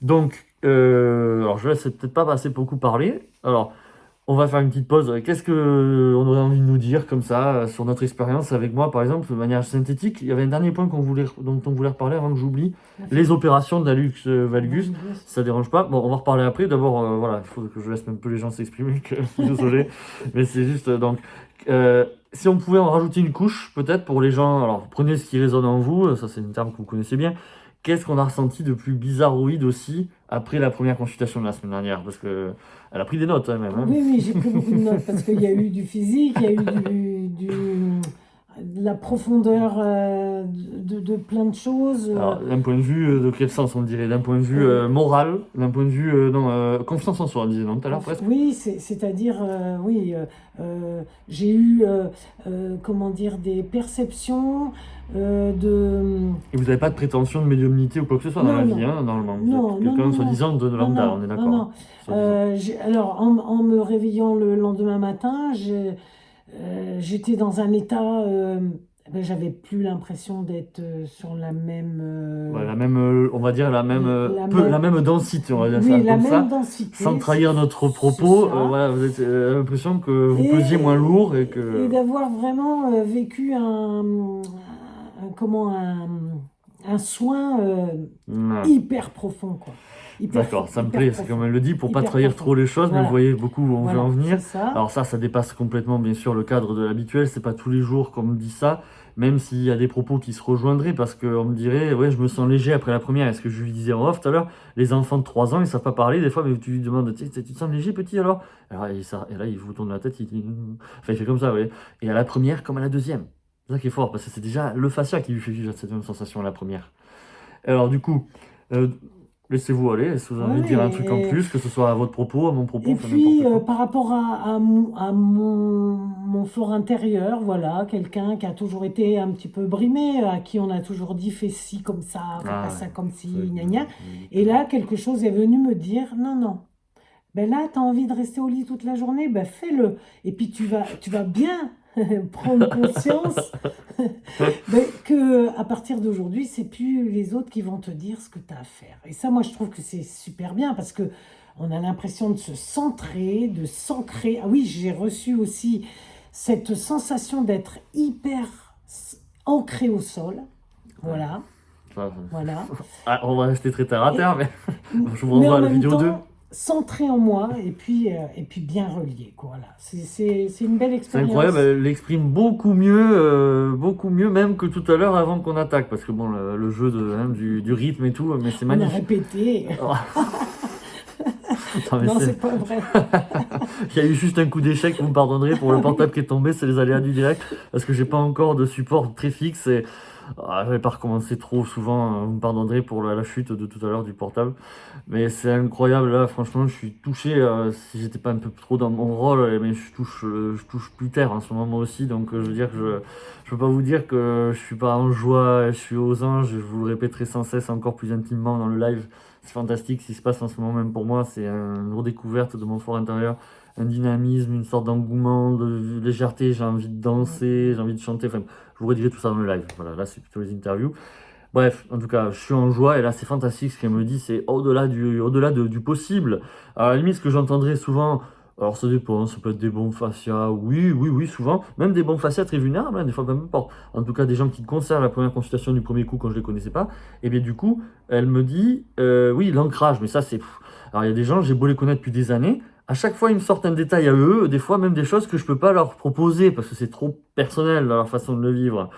Donc, alors je laisse peut-être pas assez beaucoup parler. Alors, on va faire une petite pause. Qu'est-ce que on aurait envie de nous dire comme ça sur notre expérience avec moi, par exemple, de manière synthétique? Il y avait un dernier point dont on voulait reparler avant que j'oublie. Les opérations d'Hallux valgus. Ça dérange pas. Bon, on va reparler après. D'abord, voilà, il faut que je laisse un peu les gens s'exprimer. Désolé, mais c'est juste donc. Si on pouvait en rajouter une couche, peut-être pour les gens. Alors, prenez ce qui résonne en vous. Ça, c'est une terme que vous connaissez bien. Qu'est-ce qu'on a ressenti de plus bizarroïde aussi après la première consultation de la semaine dernière? Parce que elle a pris des notes hein, même. Hein. Oui, oui, j'ai pris beaucoup de notes parce qu'il y a eu du physique, il y a eu de la profondeur de plein de choses. Alors, d'un point de vue de quel sens on dirait? D'un point de vue moral, d'un point de vue confiance en soi, on disait non tout à l'heure presque. Oui, c'est-à-dire, oui, j'ai eu, comment dire, des perceptions de... Et vous n'avez pas de prétention de médiumnité ou quoi que ce soit dans la vie, hein, normalement. Non, non, non, soi-disant de lambda, non, on est non, d'accord. non. Alors, en me réveillant le lendemain matin, j'étais dans un état, j'avais plus l'impression d'être sur la même... Ouais, la même, on va dire la même, la même densité, on va dire oui, ça la comme même ça. densité, Sans trahir notre c'est propos, ça. voilà, vous avez l'impression que vous pesiez moins lourd et que... Et d'avoir vraiment vécu comment, un soin Ouais. hyper profond, quoi. D'accord, ça me plaît, c'est comme elle le dit, pour pas Hyper trahir profond. trop les choses, mais Voilà. vous voyez beaucoup où on veut Voilà, en venir. c'est ça. Alors ça dépasse complètement, bien sûr, le cadre de l'habituel, c'est pas tous les jours qu'on me dit ça, même s'il y a des propos qui se rejoindraient, parce qu'on me dirait, ouais, je me sens léger après la première, est-ce que je lui disais en off tout à l'heure, les enfants de 3 ans, ils savent pas parler, des fois, mais tu lui demandes, tu te sens léger, petit, alors? Et là, il vous tourne la tête, enfin, il fait comme ça, vous voyez. Et à la première, comme à la deuxième. C'est ça qui est fort, parce que c'est déjà le fascia qui lui fait vivre cette même sensation, la première. Alors du coup, euh, laissez-vous aller, est-ce que vous avez envie de dire un truc en Ouais, plus, que ce soit à votre propos, à mon propos, et enfin n'importe puis, quoi. par rapport à mon fort intérieur, voilà, quelqu'un qui a toujours été un petit peu brimé, à qui on a toujours dit fais ci comme ça, fais pas Ah ouais, ça comme c'est vrai ci, que gna gna. vous avez dit tout Et à l'heure. là, quelque chose est venu me dire, non, non, ben là, tu as envie de rester au lit toute la journée, ben fais-le. Et puis, tu vas bien prendre conscience ben, que à partir d'aujourd'hui, c'est plus les autres qui vont te dire ce que tu as à faire. Et ça, moi, je trouve que c'est super bien parce que on a l'impression de se centrer, de s'ancrer. Ah oui, j'ai reçu aussi cette sensation d'être hyper ancré au sol. Ouais, Voilà, ça, voilà. ah, on va rester très terre à terre, Et, mais je vous mais renvoie en à la même vidéo 2. temps, centré en moi et puis bien relié, quoi. Voilà. C'est une belle C'est incroyable, expérience. elle l'exprime beaucoup mieux même que tout à l'heure avant qu'on attaque, parce que bon, le jeu du rythme et tout, mais c'est On a magnifique. répété. Non, mais Non, c'est pas vrai. Il y a eu juste un coup d'échec, vous me pardonnerez, pour le Ah portable oui. qui est tombé, c'est les aléas du direct, parce que j'ai pas encore de support très fixe et je vais pas recommencer trop souvent, vous me pardonnerez pour la chute de tout à l'heure du portable. Mais c'est incroyable, là, franchement, je suis touché, si j'étais pas un peu trop dans mon rôle, mais je touche plus terre en ce moment aussi, donc je veux dire que je peux pas vous dire que je suis pas en joie, je suis aux anges, je vous le répéterai sans cesse encore plus intimement dans le live. C'est fantastique ce qui se passe en ce moment, même pour moi, c'est une redécouverte de mon fort intérieur, un dynamisme, une sorte d'engouement, de légèreté, j'ai envie de danser, j'ai envie de chanter, enfin, je vous redirai tout ça dans le live, voilà, là c'est plutôt les interviews. Bref, en tout cas, je suis en joie et là c'est fantastique ce qu'elle me dit, c'est au-delà du possible. À la limite, ce que j'entendrais souvent, alors ça dépend, ça peut être des bons fascias, oui, souvent, même des bons fascias très vulnérables, hein, des fois, peu importe. En tout cas, des gens qui conservent la première consultation du premier coup quand je les connaissais pas, et bien du coup, elle me dit, oui, l'ancrage, mais ça c'est. Alors il y a des gens, j'ai beau les connaître depuis des années, à chaque fois ils me sortent un détail à eux, des fois même des choses que je peux pas leur proposer parce que c'est trop personnel dans leur façon de le vivre.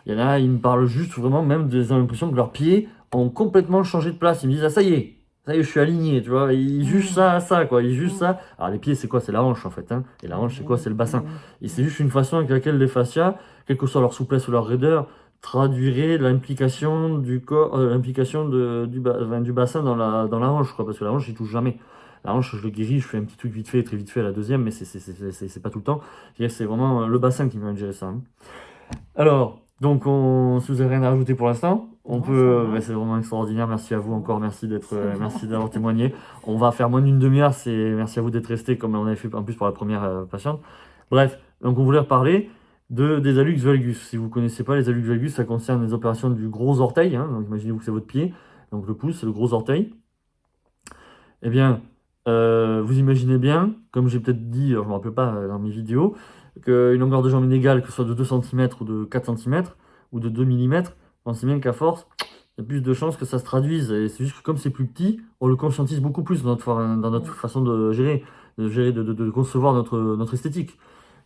Il y en a, ils me parlent juste vraiment, même ils ont l'impression que leurs pieds ont complètement changé de place. Ils me disent, ah ça y est, je suis aligné, tu vois. Ils jugent Mm, ça, quoi. Ils jugent mm, ça. Alors les pieds, c'est quoi? C'est la hanche, en fait, hein. Et la hanche, c'est ben quoi? oui, C'est le bassin. ben oui, Et ben c'est oui. juste une façon avec laquelle les fascias, quelle que soit leur souplesse ou leur raideur, traduiraient l'implication du corps, l'implication enfin, du bassin dans la hanche, quoi. Parce que la hanche, il touche jamais. La hanche, je le guéris, je fais un petit truc vite fait, très vite fait à la deuxième, mais c'est pas tout le temps. C'est vraiment le bassin qui vient de gérer ça, hein. Alors, donc, si vous avez rien à rajouter pour l'instant, on Non, ça peut. va, C'est vraiment extraordinaire. Merci à vous encore. Merci d'être, ça va. merci d'avoir témoigné. On va faire moins d'une demi-heure. Merci à vous d'être resté comme on avait fait en plus pour la première patiente. Bref, donc on voulait reparler des hallux valgus. Si vous ne connaissez pas les hallux valgus, ça concerne les opérations du gros orteil, hein. Donc imaginez-vous que c'est votre pied, donc le pouce, c'est le gros orteil. Eh bien, vous imaginez bien, comme j'ai peut-être dit, je ne me rappelle pas dans mes vidéos, qu'une longueur de jambe inégale, que ce soit de 2 centimètres ou de 4 centimètres ou de 2 millimètres, on sait bien qu'à force, il y a plus de chances que ça se traduise. Et c'est juste que comme c'est plus petit, on le conscientise beaucoup plus dans notre Mm, façon de concevoir notre esthétique.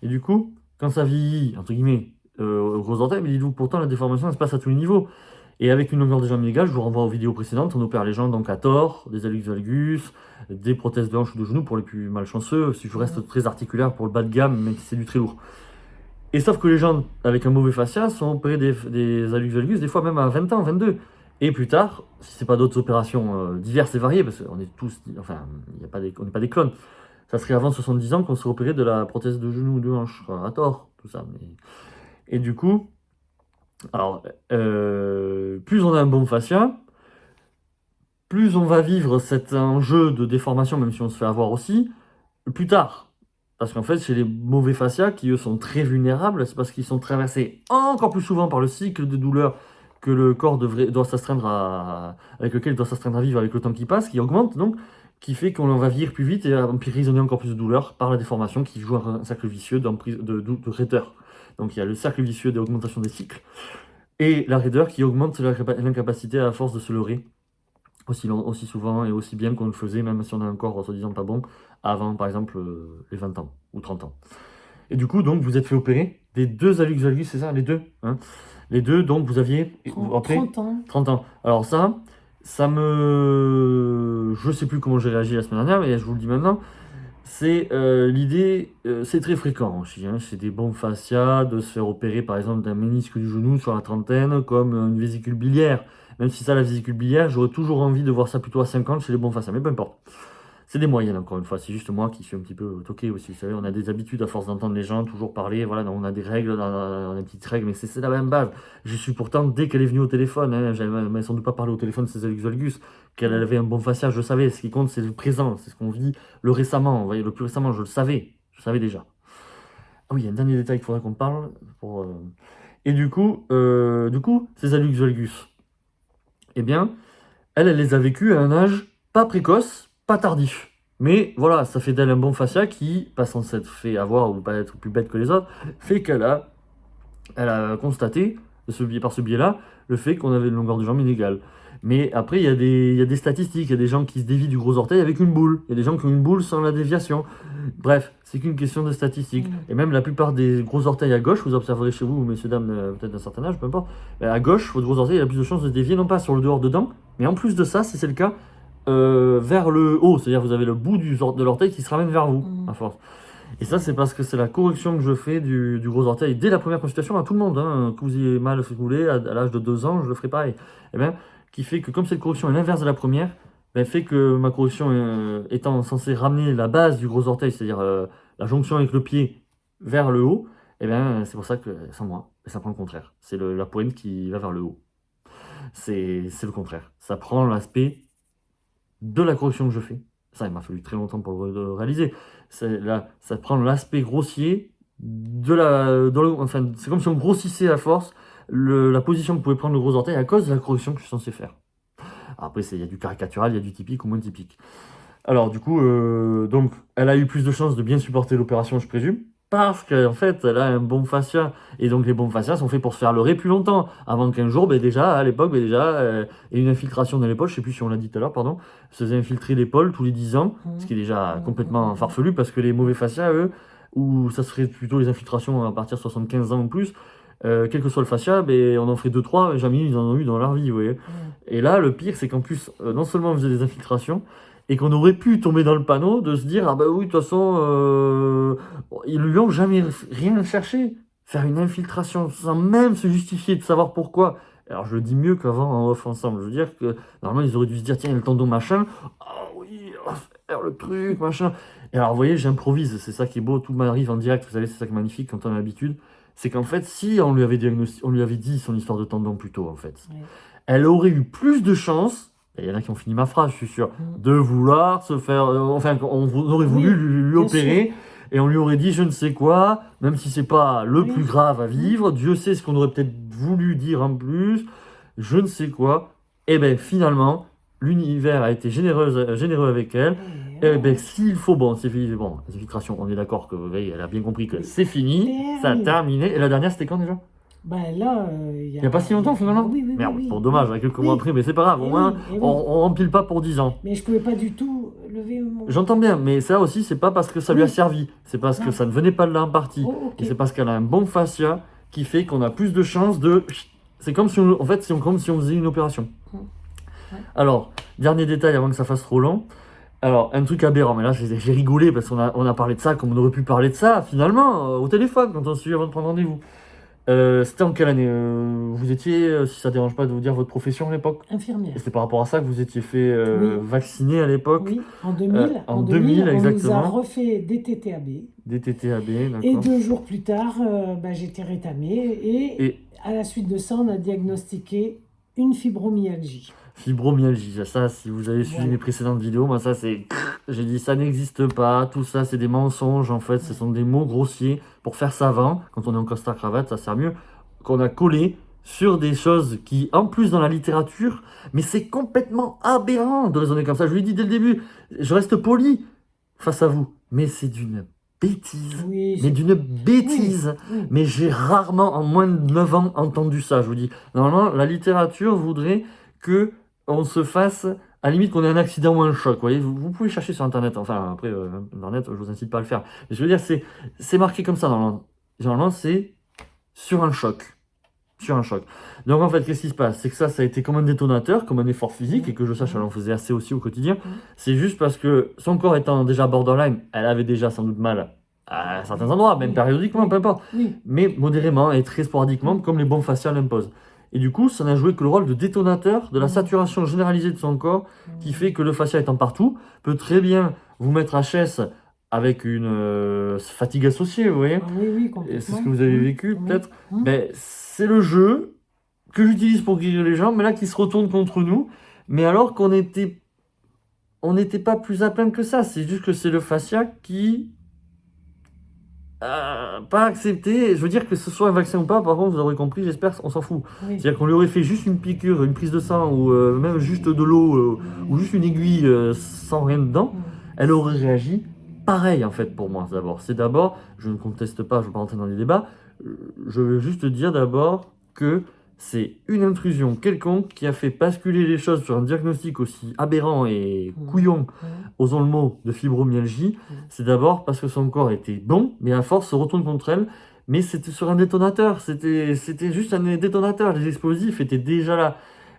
Et du coup, quand ça vieillit, entre guillemets, au gros orteil, mais dites-vous que pourtant la déformation elle se passe à tous les niveaux. Et avec une longueur de jambe inégale, je vous renvoie aux vidéos précédentes, on opère les gens donc à tort, des hallux valgus, des prothèses de hanche ou de genou pour les plus malchanceux, si je reste mm, très articulaire pour le bas de gamme, même si c'est du très lourd. Et sauf que les gens avec un mauvais fascia sont opérés des hallux valgus, des fois même à 20 ans, 22. Et plus tard, si c'est pas d'autres opérations diverses et variées, parce qu'on est tous, enfin, on n'est pas des clones, ça serait avant 70 ans qu'on serait opéré de la prothèse de genou ou de hanche, enfin, à tort, tout ça. Et du coup, alors, plus on a un bon fascia, plus on va vivre cet enjeu de déformation, même si on se fait avoir aussi, plus tard. Parce qu'en fait, chez les mauvais fascias, qui eux sont très vulnérables, c'est parce qu'ils sont traversés encore plus souvent par le cycle de douleur que le corps doit s'astreindre avec lequel il doit s'astreindre à vivre avec le temps qui passe, qui augmente donc, qui fait qu'on va vieillir plus vite et emprisonner encore plus de douleur par la déformation qui joue un cercle vicieux de raideur. Donc il y a le cercle vicieux d'augmentation des cycles et la raideur qui augmente l'incapacité à force de se leurrer aussi souvent et aussi bien qu'on le faisait, même si on a un corps soi-disant pas bon, avant par exemple les 20 ans ou 30 ans. Et du coup, donc, vous êtes fait opérer des deux hallux valgus, c'est ça, les deux, hein. Les deux, donc vous aviez, après, 30 ans. 30 ans. Alors ça me. Je sais plus comment j'ai réagi la semaine dernière, mais je vous le dis maintenant. c'est l'idée, c'est très fréquent aussi, hein, chez des bons fascias de se faire opérer par exemple d'un ménisque du genou sur la trentaine comme une vésicule biliaire. Même si ça, la vésicule biliaire, j'aurais toujours envie de voir ça plutôt à 50 chez les bons fascias, mais peu importe. C'est des moyennes, encore une fois. C'est juste moi qui suis un petit peu toqué aussi. Vous savez, on a des habitudes à force d'entendre les gens toujours parler. Voilà, on a des règles, on a des petites règles, mais c'est la même base. Je suis pourtant, dès qu'elle est venue au téléphone, hein, j'avais sans doute pas parlé au téléphone de Césaire Valgus, qu'elle avait un bon fascia, je savais. Ce qui compte, c'est le présent, c'est ce qu'on vit le récemment. Vous voyez, le plus récemment, je le savais. Je savais déjà. Ah oui, il y a un dernier détail qu'il faudrait qu'on parle. Et du coup, Césaire Valgus, eh bien, elle les a vécues à un âge pas précoce, pas tardif. Mais voilà, ça fait d'elle un bon fascia qui, pas sans s'être fait avoir ou pas être plus bête que les autres, fait elle a constaté, par ce biais-là, le fait qu'on avait une longueur de jambe inégale. Mais après, il y a des statistiques, il y a des gens qui se dévient du gros orteil avec une boule, il y a des gens qui ont une boule sans la déviation. Bref, c'est qu'une question de statistiques. Et même la plupart des gros orteils à gauche, vous observerez chez vous, messieurs, dames, peut-être d'un certain âge, peu importe, à gauche, votre gros orteil il a plus de chances de se dévier, non pas sur le dehors dedans, mais en plus de ça, si c'est le cas, vers le haut. C'est-à-dire vous avez le bout de l'orteil qui se ramène vers vous, à force. Et ça, c'est parce que c'est la correction que je fais du gros orteil dès la première consultation à tout le monde. Hein, que vous ayez mal, si vous voulez, à l'âge de 2 ans, je le ferai pareil. Et bien, qui fait que comme cette correction est l'inverse de la première, ben, fait que ma correction étant censée ramener la base du gros orteil, c'est-à-dire la jonction avec le pied vers le haut, et bien c'est pour ça que, sans moi, ça prend le contraire. C'est la pointe qui va vers le haut. C'est le contraire. Ça prend l'aspect de la correction que je fais. Ça, il m'a fallu très longtemps pour le réaliser. Là, ça prend l'aspect grossier enfin, c'est comme si on grossissait à force la position que pouvait prendre le gros orteil à cause de la correction que je suis censé faire. Après, il y a du caricatural, il y a du typique ou moins typique. Alors, du coup, donc, elle a eu plus de chances de bien supporter l'opération, je présume, parce qu'en fait, elle a un bon fascia. Et donc, les bons fascias sont faits pour se faire leurrer plus longtemps. Avant qu'un jour, déjà, à l'époque, et une infiltration dans l'épaule, je sais plus si on l'a dit tout à l'heure, pardon, se faisait infiltrer l'épaule tous les 10 ans, ce qui est déjà complètement farfelu, parce que les mauvais fascias, eux, où ça serait plutôt les infiltrations à partir de 75 ans ou plus, quel que soit le fascia, on en ferait 2-3, jamais ils en ont eu dans leur vie, vous voyez. Et là, le pire, c'est qu'en plus, non seulement on faisait des infiltrations, et qu'on aurait pu tomber dans le panneau de se dire, ah bah oui, de toute façon, ils lui ont jamais rien cherché. Faire une infiltration sans même se justifier de savoir pourquoi. Alors je le dis mieux qu'avant en off ensemble. Je veux dire que normalement ils auraient dû se dire, tiens, il y a le tendon machin. Ah oui, on va faire le truc, machin. Et alors vous voyez, j'improvise, c'est ça qui est beau, tout m'arrive en direct, vous savez, c'est ça qui est magnifique quand on a l'habitude. C'est qu'en fait, si on lui avait dit son histoire de tendon plus tôt, en fait, elle aurait eu plus de chance. Il y en a qui ont fini ma phrase, je suis sûr, de vouloir se faire. Enfin, on aurait voulu lui opérer et on lui aurait dit je ne sais quoi, même si c'est pas le plus grave à vivre. Dieu sait ce qu'on aurait peut-être voulu dire en plus, je ne sais quoi. Et bien finalement, l'univers a été généreux avec elle. Et bien s'il faut, c'est fini, les infiltrations, on est d'accord que vous voyez, elle a bien compris que c'est fini, ça a terminé. Et la dernière, c'était quand déjà? Là, il n'y a pas si longtemps finalement? Oui, Merde, bon, dommage, quelques mois après, mais c'est pas grave, au moins on rempile pas pour 10 ans. Mais je pouvais pas du tout lever mon... J'entends bien, mais ça aussi, c'est pas parce que ça lui a servi, c'est parce que ça ne venait pas de là en partie. Et c'est parce qu'elle a un bon fascia qui fait qu'on a plus de chances de. C'est comme si on, en fait, comme si on faisait une opération. Alors, dernier détail avant que ça fasse trop long. Alors, un truc aberrant, mais là j'ai rigolé parce qu'on a parlé de ça comme on aurait pu parler de ça finalement au téléphone quand on s'est eu avant de prendre rendez-vous. C'était en quelle année vous étiez, si ça ne dérange pas de vous dire votre profession à l'époque? Infirmière. Et c'est par rapport à ça que vous étiez fait vacciner à l'époque? Oui, en 2000. En 2000, exactement. On nous a refait des TTAB. Des TTAB, d'accord. Et 2 jours plus tard, j'étais rétamée. Et à la suite de ça, on a diagnostiqué une fibromyalgie. Fibromyalgie, ça, si vous avez suivi mes précédentes vidéos, moi ça c'est... J'ai dit ça n'existe pas, tout ça c'est des mensonges en fait, ce sont des mots grossiers pour faire savant, quand on est en costard-cravate, ça sert mieux, qu'on a collé sur des choses qui, en plus dans la littérature, mais c'est complètement aberrant de raisonner comme ça. Je lui ai dit dès le début, je reste poli face à vous, mais c'est d'une bêtise, mais d'une bêtise, mais j'ai rarement en moins de 9 ans entendu ça, je vous dis. Normalement, la littérature voudrait que on se fasse, à la limite qu'on ait un accident ou un choc, vous voyez, vous pouvez chercher sur internet, enfin après, internet, je vous incite pas à le faire, mais je veux dire, c'est marqué comme ça, normalement c'est sur un choc, sur un choc. Donc en fait, qu'est-ce qui se passe? C'est que ça a été comme un détonateur, comme un effort physique, et que je sache, elle en faisait assez aussi au quotidien. C'est juste parce que son corps étant déjà borderline, elle avait déjà sans doute mal à certains endroits, même périodiquement, peu importe, mais modérément et très sporadiquement, comme les bombes faciales l'imposent. Et du coup, ça n'a joué que le rôle de détonateur de la saturation généralisée de son corps, qui fait que le fascia étant partout, peut très bien vous mettre HS avec une fatigue associée, vous voyez. Oui, Et c'est ce que vous avez vécu, peut-être. Ben, c'est le jeu que j'utilise pour guérir les gens, mais là qui se retourne contre nous. Mais alors qu'on n'était pas plus à plaindre que ça. C'est juste que c'est le fascia qui pas accepté. Je veux dire que ce soit un vaccin ou pas, par contre, vous aurez compris, j'espère, on s'en fout. C'est-à-dire qu'on lui aurait fait juste une piqûre, une prise de sang, ou même juste de l'eau, ou juste une aiguille sans rien dedans, elle aurait réagi pareil, en fait, pour moi, d'abord. C'est d'abord, je ne conteste pas, je ne vais pas rentrer dans les débats, je veux juste dire d'abord que c'est une intrusion quelconque qui a fait basculer les choses sur un diagnostic aussi aberrant et couillon, osons le mot, de fibromyalgie. C'est d'abord parce que son corps était bon, mais à force se retourne contre elle. Mais c'était sur un détonateur, c'était juste un détonateur. Les explosifs étaient déjà là.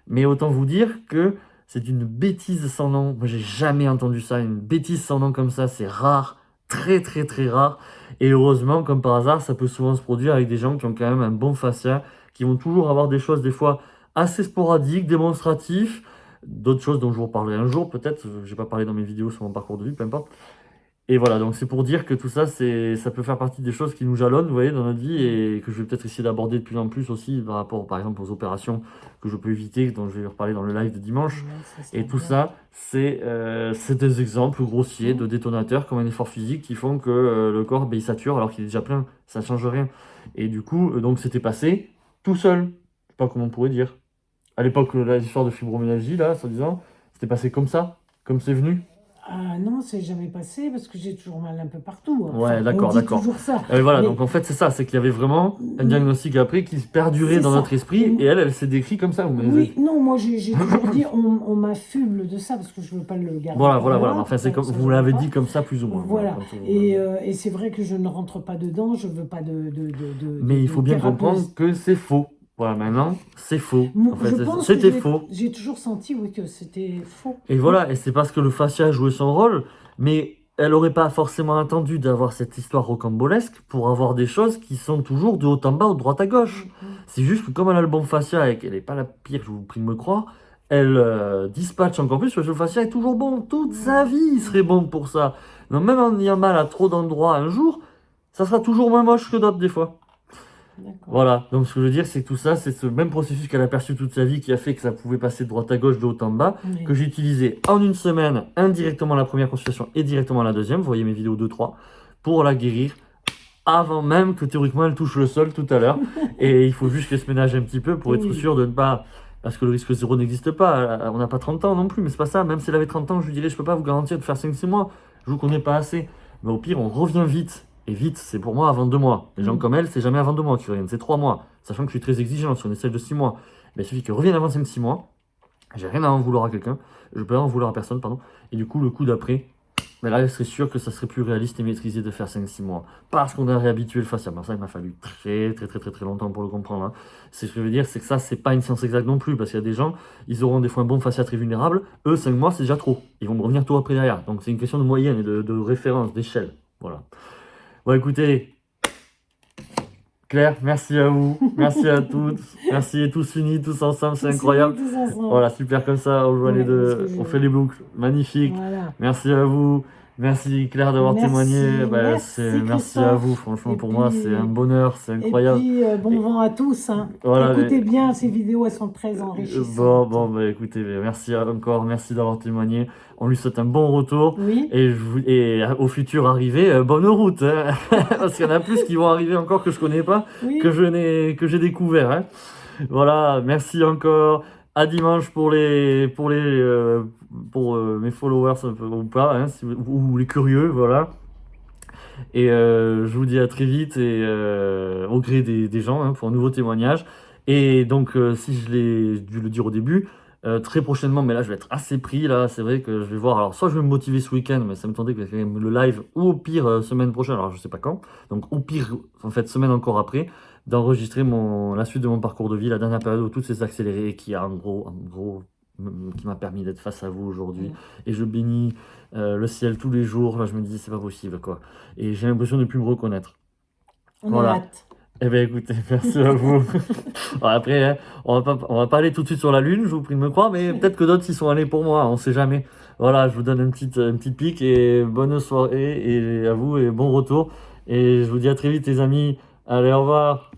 Mais autant vous dire que c'est une bêtise sans nom. Moi, j'ai jamais entendu ça. Une bêtise sans nom comme ça, c'est rare, très très très rare. Et heureusement, comme par hasard, ça peut souvent se produire avec des gens qui ont quand même un bon fascia, qui vont toujours avoir des choses des fois assez sporadiques, démonstratifs, d'autres choses dont je vous reparlerai un jour peut-être, je n'ai pas parlé dans mes vidéos sur mon parcours de vie, peu importe. Et voilà, donc c'est pour dire que tout ça, ça peut faire partie des choses qui nous jalonnent, vous voyez, dans notre vie, et que je vais peut-être essayer d'aborder de plus en plus aussi par rapport, par exemple, aux opérations que je peux éviter, dont je vais reparler dans le live de dimanche. Et tout ça, c'est des exemples grossiers de détonateurs comme un effort physique qui font que le corps, il sature alors qu'il est déjà plein, ça ne change rien. Et du coup, donc c'était passé tout seul, je sais pas comment on pourrait dire. À l'époque, l'histoire de fibromyalgie, là, soi-disant, c'était passé comme ça, comme c'est venu. Ah non, c'est jamais passé parce que j'ai toujours mal un peu partout. Ouais, d'accord, on dit d'accord. toujours ça. Voilà, Mais- donc en fait, c'est ça, c'est qu'il y avait vraiment un diagnostic après qui perdurait C'est dans ça. notre esprit, et elle s'est décrite comme ça. Oui, non, moi j'ai toujours dit, on m'affuble de ça parce que je veux pas le garder. Voilà, pour moi, enfin, c'est ça, comme, ça, vous je l'avez veux pas. dit comme ça, plus ou moins. Voilà. Comme ça, Et c'est vrai que je ne rentre pas dedans, je veux pas Mais il faut bien thérapeute. comprendre que c'est faux. Voilà, maintenant, c'est faux. Moi, En fait, je pense c'était que faux. j'ai toujours senti, oui, que c'était faux. Et voilà, et c'est parce que le fascia jouait son rôle, mais elle n'aurait pas forcément attendu d'avoir cette histoire rocambolesque pour avoir des choses qui sont toujours de haut en bas ou de droite à gauche. C'est juste que comme elle a le bon fascia et qu'elle n'est pas la pire, je vous prie de me croire, elle dispatche encore plus parce que le fascia est toujours bon. Toute sa vie, il serait bon pour ça. Donc même en ayant mal à trop d'endroits un jour, ça sera toujours moins moche que d'autres des fois. Voilà, donc ce que je veux dire, c'est que tout ça, c'est ce même processus qu'elle a perçu toute sa vie qui a fait que ça pouvait passer de droite à gauche, de haut en bas, que j'ai utilisé en une semaine, indirectement la première consultation et directement la deuxième, vous voyez mes vidéos 2-3, pour la guérir avant même que théoriquement elle touche le sol tout à l'heure. Et il faut juste qu'elle se ménage un petit peu pour être sûr de ne pas... Parce que le risque zéro n'existe pas, on n'a pas 30 ans non plus, mais c'est pas ça. Même si elle avait 30 ans, je lui dirais, je peux pas vous garantir de faire 5-6 mois, je vous connais pas assez. Mais au pire, on revient vite. Et vite, c'est pour moi avant 2 mois. Les gens comme elle, c'est jamais avant 2 mois qui reviennent, c'est 3 mois. Sachant que je suis très exigeant sur une échelle de 6 mois. Mais il suffit qu'ils reviennent avant 5-6 mois. J'ai rien à en vouloir à quelqu'un. Je peux en vouloir à personne, pardon. Et du coup, le coup d'après, mais là, je serais sûr que ça serait plus réaliste et maîtrisé de faire 5-6 mois. Parce qu'on a réhabitué le fascia. Mais ça, il m'a fallu très longtemps pour le comprendre. Hein. Ce que je veux dire, c'est que ça, c'est pas une science exacte non plus. Parce qu'il y a des gens, ils auront des fois un bon fascia très vulnérable. Eux, 5 mois, c'est déjà trop. Ils vont me revenir tôt après derrière. Donc c'est une question de moyenne et de référence, d'échelle. Voilà. Bon, écoutez, Claire, merci à vous, merci à toutes, merci et tous unis, tous ensemble, c'est incroyable. Voilà, super comme ça, on fait les boucles, magnifique. Voilà. Merci à vous, merci Claire d'avoir témoigné. Merci à vous, franchement, pour moi, c'est un bonheur, c'est incroyable. Et puis, bon vent à tous. Hein. Voilà, écoutez bien, ces vidéos, elles sont très enrichissantes. Bon, écoutez, merci encore, merci d'avoir témoigné. On lui souhaite un bon retour. Oui. Et au futur arrivé, bonne route. Hein. Parce qu'il y en a plus qui vont arriver encore que je connais pas, que j'ai découvert. Hein. Voilà, merci encore. À dimanche pour mes followers ou pas, hein, ou les curieux, voilà. Et je vous dis à très vite et au gré des gens hein, pour un nouveau témoignage. Et donc, si je l'ai dû le dire au début, très prochainement, mais là, je vais être assez pris, là. C'est vrai que je vais voir. Alors, soit je vais me motiver ce week-end, mais ça me tentait que quand même le live, ou au pire, semaine prochaine. Alors, je sais pas quand. Donc, au pire, en fait, semaine encore après, d'enregistrer la suite de mon parcours de vie, la dernière période où tout s'est accéléré, qui a qui m'a permis d'être face à vous aujourd'hui. Et je bénis le ciel tous les jours. Là, je me dis, c'est pas possible, quoi. Et j'ai l'impression de ne plus me reconnaître. On a Voilà. hâte. Eh bien, écoutez, merci à vous. Bon, après, hein, on va pas aller tout de suite sur la Lune, je vous prie de me croire, mais peut-être que d'autres s'y sont allés pour moi, on sait jamais. Voilà, je vous donne une petite pique et bonne soirée et à vous et bon retour. Et je vous dis à très vite, les amis. Allez, au revoir.